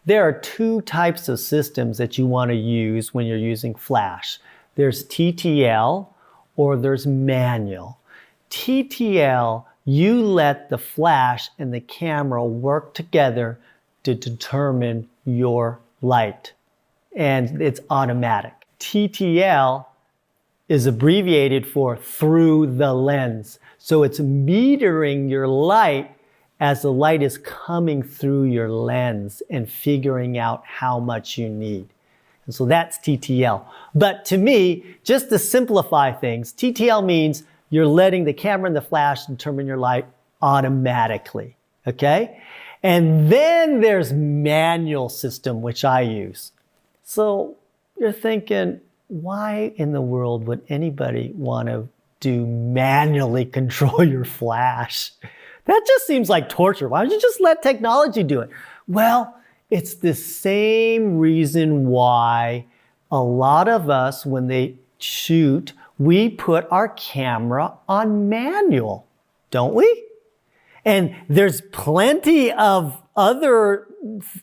There are two types of systems that you want to use when you're using flash. There's TTL or there's manual. TTL, you let the flash and the camera work together to determine your light, and it's automatic. TTL is abbreviated for through the lens. So it's metering your light as the light is coming through your lens and figuring out how much you need. And so that's TTL. But to me, just to simplify things, TTL means you're letting the camera and the flash determine your light automatically, okay? And then there's manual system, which I use. So you're thinking, why in the world would anybody want to manually control your flash? That just seems like torture. Why don't you just let technology do it? Well, it's the same reason why a lot of us, when they shoot, we put our camera on manual, don't we? And there's plenty of other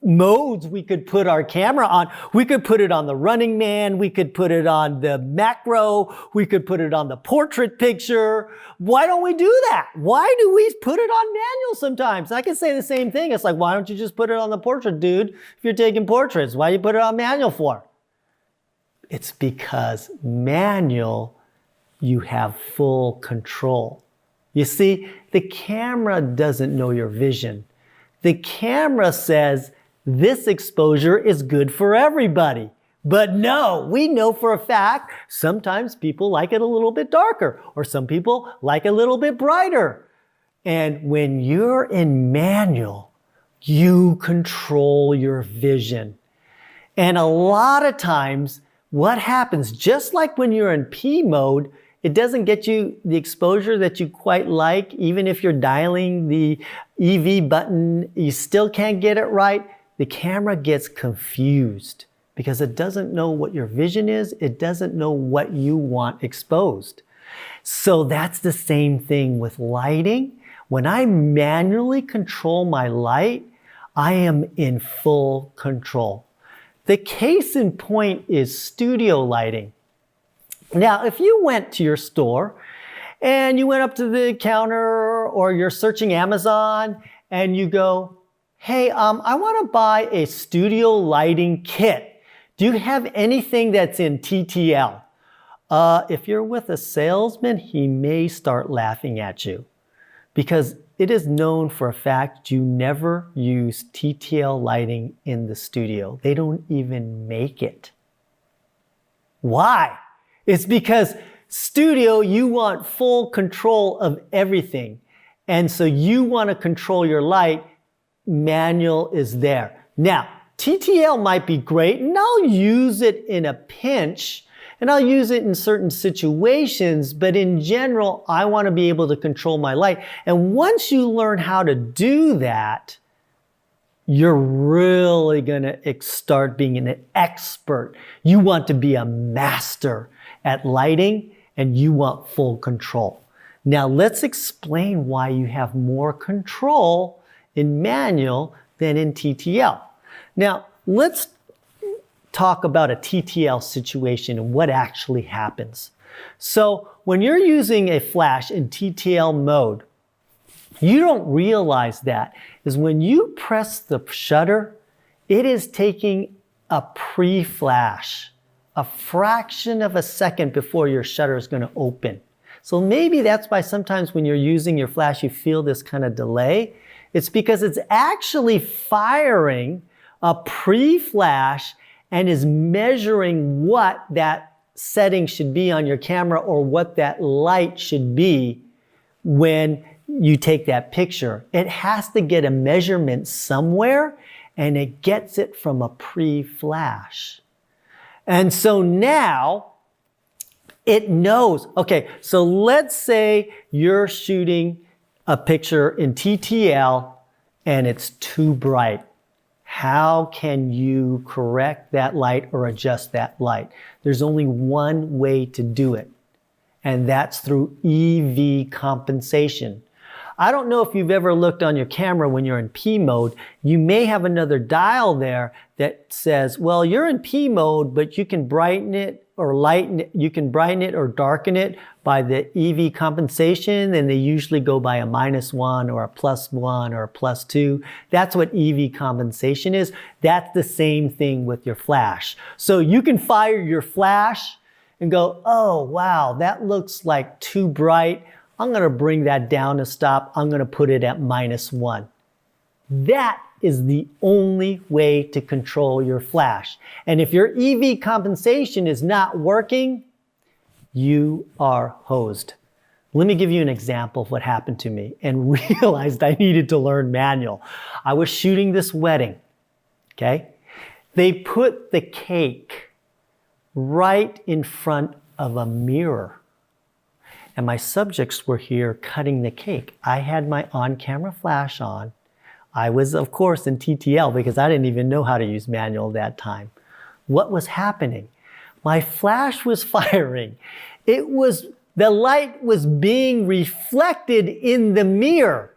modes we could put our camera on. We could put it on the Running Man. We could put it on the macro. We could put it on the portrait picture. Why don't we do that? Why do we put it on manual sometimes? I can say the same thing. It's like, why don't you just put it on the portrait, dude? If you're taking portraits, why do you put it on manual for? It's because manual, you have full control. You see, the camera doesn't know your vision. The camera says this exposure is good for everybody. But no, we know for a fact sometimes people like it a little bit darker, or some people like a little bit brighter. And when you're in manual, you control your vision. And a lot of times, what happens, just like when you're in P mode, it doesn't get you the exposure that you quite like. Even if you're dialing the EV button, you still can't get it right. The camera gets confused because it doesn't know what your vision is. It doesn't know what you want exposed. So that's the same thing with lighting. When I manually control my light, I am in full control. The case in point is studio lighting. Now, if you went to your store and you went up to the counter or you're searching Amazon and you go, hey, I want to buy a studio lighting kit. Do you have anything that's in TTL? If you're with a salesman, he may start laughing at you because it is known for a fact you never use TTL lighting in the studio. They don't even make it. Why? It's because studio, you want full control of everything. And so you want to control your light. Manual is there. Now, TTL might be great, and I'll use it in a pinch, and I'll use it in certain situations, but in general, I want to be able to control my light. And once you learn how to do that, you're really going to start being an expert. You want to be a master at lighting, and you want full control. Now let's explain why you have more control in manual than in TTL. Now let's talk about a TTL situation and what actually happens. So when you're using a flash in TTL mode, you don't realize that is when you press the shutter, it is taking a pre-flash, a fraction of a second before your shutter is going to open. So maybe that's why sometimes when you're using your flash, you feel this kind of delay. It's because it's actually firing a pre-flash and is measuring what that setting should be on your camera or what that light should be when you take that picture. It has to get a measurement somewhere, and it gets it from a pre-flash. And so now it knows, okay, so let's say you're shooting a picture in TTL and it's too bright. How can you correct that light or adjust that light? There's only one way to do it, and that's through EV compensation. I don't know if you've ever looked on your camera when you're in P mode. You may have another dial there that says, well, you're in P mode, but you can brighten it or lighten it. You can brighten it or darken it by the EV compensation, and they usually go by a -1 or a +1 or a +2. That's what EV compensation is. That's the same thing with your flash. So you can fire your flash and go, oh, wow, that looks like too bright. I'm going to bring that down a stop. I'm going to put it at -1. That is the only way to control your flash. And if your EV compensation is not working, you are hosed. Let me give you an example of what happened to me and realized I needed to learn manual. I was shooting this wedding, okay? They put the cake right in front of a mirror. And my subjects were here cutting the cake. I had my on-camera flash on. I was, of course, in TTL because I didn't even know how to use manual that time. What was happening? My flash was firing. The light was being reflected in the mirror.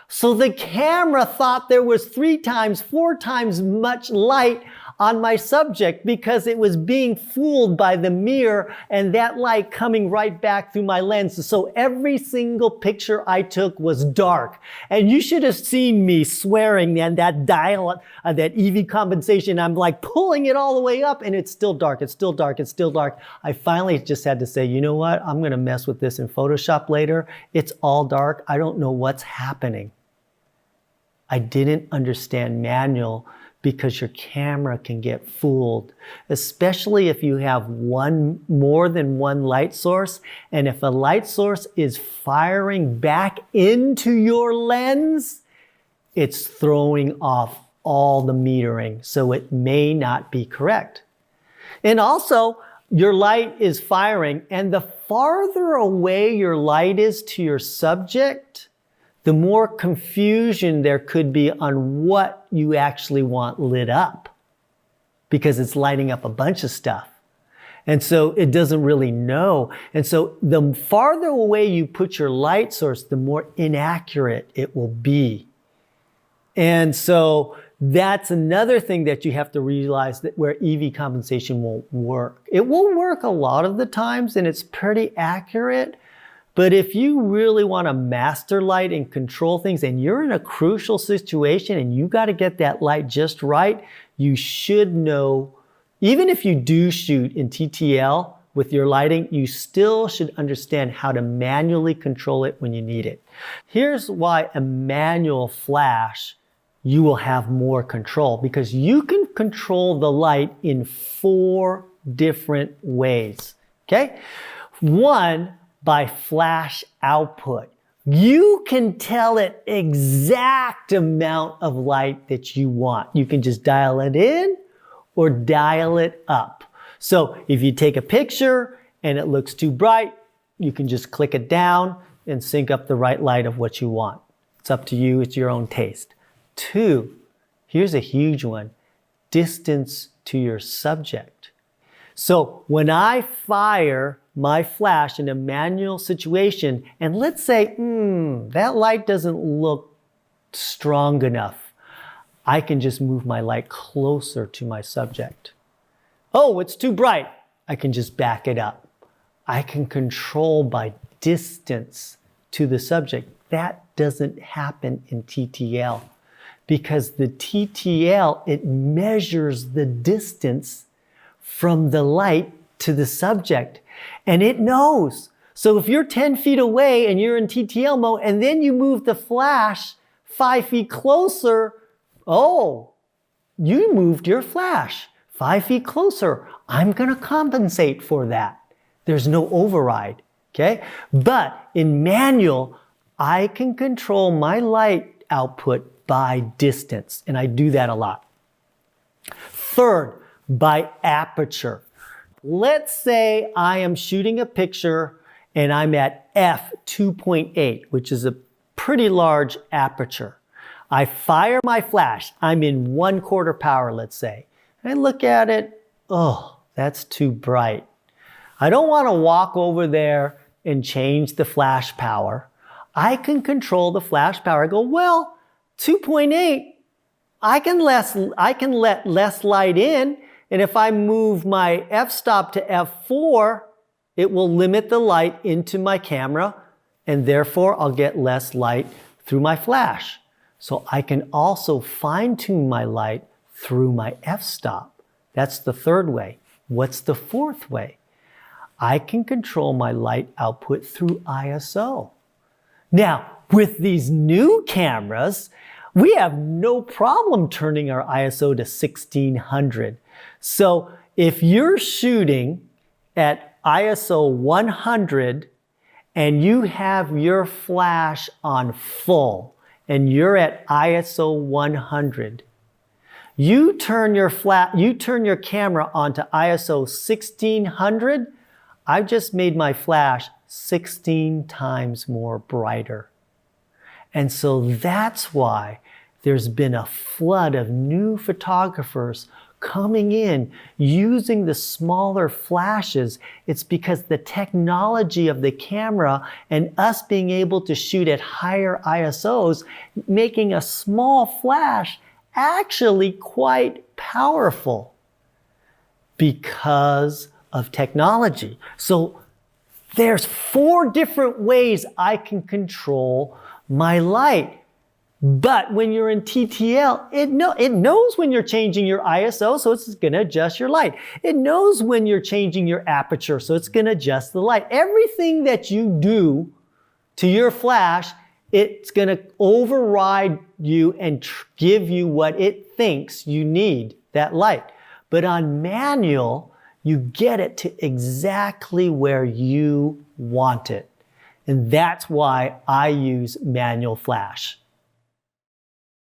So the camera thought there was 3 times, 4 times much light on my subject because it was being fooled by the mirror and that light coming right back through my lens. So every single picture I took was dark. And you should have seen me swearing and that dial, that EV compensation, I'm like pulling it all the way up and it's still dark, it's still dark, it's still dark. I finally just had to say, you know what? I'm gonna mess with this in Photoshop later. It's all dark. I don't know what's happening. I didn't understand manual because your camera can get fooled, especially if you have more than one light source. And if a light source is firing back into your lens, it's throwing off all the metering, so it may not be correct. And also, your light is firing, and the farther away your light is to your subject, the more confusion there could be on what you actually want lit up because it's lighting up a bunch of stuff. And so it doesn't really know. And so the farther away you put your light source, the more inaccurate it will be. And so that's another thing that you have to realize, that where EV compensation won't work. It will work a lot of the times and it's pretty accurate. But if you really want to master light and control things and you're in a crucial situation and you got to get that light just right, you should know, even if you do shoot in TTL with your lighting, you still should understand how to manually control it when you need it. Here's why a manual flash, you will have more control because you can control the light in 4 different ways, okay? 1, by flash output. You can tell it exact amount of light that you want. You can just dial it in or dial it up. So if you take a picture and it looks too bright, you can just click it down and sync up the right light of what you want. It's up to you, it's your own taste. 2, here's a huge one, distance to your subject. So when I fire my flash in a manual situation, and let's say, that light doesn't look strong enough, I can just move my light closer to my subject. Oh, it's too bright. I can just back it up. I can control by distance to the subject. That doesn't happen in TTL because the TTL, it measures the distance from the light to the subject. And it knows. So if you're 10 feet away and you're in TTL mode and then you move the flash 5 feet closer, oh, you moved your flash 5 feet closer. I'm going to compensate for that. There's no override, okay? But in manual, I can control my light output by distance, and I do that a lot. 3rd, by aperture. Let's say I am shooting a picture and I'm at f2.8, which is a pretty large aperture. I fire my flash. I'm in 1/4 power, let's say. I look at it. Oh, that's too bright. I don't want to walk over there and change the flash power. I can control the flash power. I go, well, 2.8, I can let less light in. And if I move my f-stop to f4, it will limit the light into my camera, and therefore I'll get less light through my flash. So I can also fine-tune my light through my f-stop. That's the third way. What's the fourth way? I can control my light output through ISO. Now, with these new cameras, we have no problem turning our ISO to 1600. So if you're shooting at ISO 100 and you have your flash on full and you're at ISO 100, you turn your camera onto ISO 1600, I've just made my flash 16 times more brighter. And so that's why there's been a flood of new photographers coming in using the smaller flashes. It's because the technology of the camera and us being able to shoot at higher ISOs, making a small flash actually quite powerful because of technology. So there's 4 different ways I can control my light. But when you're in TTL, it knows when you're changing your ISO, so it's going to adjust your light. It knows when you're changing your aperture, so it's going to adjust the light. Everything that you do to your flash, it's going to override you and give you what it thinks you need, that light. But on manual, you get it to exactly where you want it. And that's why I use manual flash.